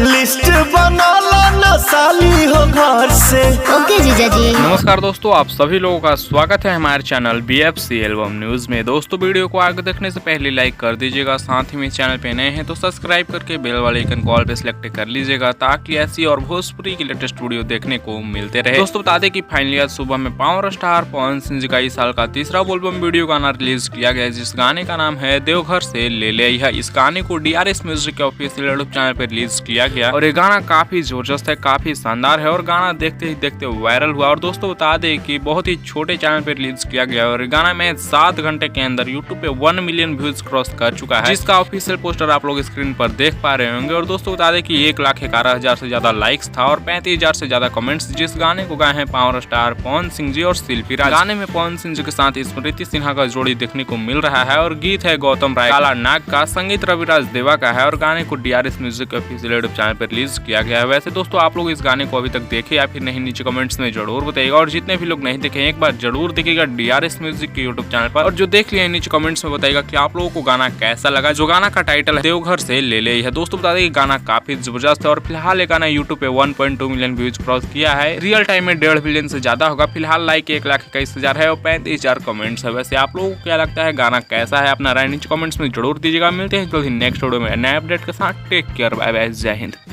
List बनाला न साली हो घर से। ओके जीजा जी। नमस्कार दोस्तों, आप सभी लोगों का स्वागत है हमारे चैनल BFC एल्बम न्यूज में। दोस्तों वीडियो को आगे देखने से पहले लाइक कर दीजिएगा, साथ ही में चैनल पे नए हैं तो सब्सक्राइब करके बेल वाले आइकन कॉल पे सिलेक्ट कर लीजिएगा ताकि ऐसी और भोजपुरी की लेटेस्ट वीडियो देखने को मिलते रहे। दोस्तों बता दें कि फाइनली आज सुबह में पावर स्टार पवन सिंह जी का इस साल का तीसरा एल्बम वीडियो गाना रिलीज किया गया, जिस गाने का नाम है देवघर से ले ले आई है। इस गाने को DRS म्यूजिक के ऑफिशियल यूट्यूब चैनल पर रिलीज किया गया और ये गाना काफी जबरदस्त है, काफी शानदार है और गाना देखते ही देखते वायरल हुआ। और दोस्तों बता दें कि बहुत ही छोटे चैनल पे रिलीज किया गया और गाना में 7 घंटे के अंदर यूट्यूब पे 1 मिलियन व्यूज क्रॉस कर चुका है, जिसका ऑफिशियल पोस्टर आप लोग स्क्रीन पर देख पा रहे होंगे। और दोस्तों बता दें कि 1,11,000 से ज्यादा लाइक्स था और 35,000 से ज्यादा कमेंट्स जिस गाने को गाए हैं पावर स्टार पवन सिंह जी और शिल्पी राज। गाने में पवन सिंह जी के साथ स्मृति सिन्हा का जोड़ी देखने को मिल रहा है और गीत है गौतम राय काला नाग का, संगीत रविराज देवा का है और गाने को DRS म्यूजिक के ऑफिशियल यूट्यूब चैनल पर रिलीज किया गया है। वैसे दोस्तों आप लोग इस गाने को अभी तक देखे या फिर नहीं, नीचे कमेंट्स में जरूर बताइएगा और जितने भी लोग नहीं देखे एक बार जरूर देखिएगा DRS म्यूजिक के यूट्यूब चैनल पर। और जो देख लिए नीचे कमेंट्स में बताइएगा कि आप लोगों को गाना कैसा लगा। जो गाना का टाइटल है देवघर से ले ले है। दोस्तों बता दें कि गाना काफी जबरदस्त है और फिलहाल ये गाना यूट्यूब पे 1.2 मिलियन व्यूज क्रॉस किया है। रियल टाइम में 1.5 मिलियन से ज्यादा होगा। फिलहाल लाइक 1,21,000 है और 35,000 कमेंट्स है। वैसे आप लोगों को क्या लगता है, गाना कैसा है? अपना राय नीचे कमेंट्स में जरूर दीजिएगा। मिलते हैं जल्द ही नेक्स्ट वीडियो में नए अपडेट के साथ। टेक केयर, बाय बाय, जय हिंद।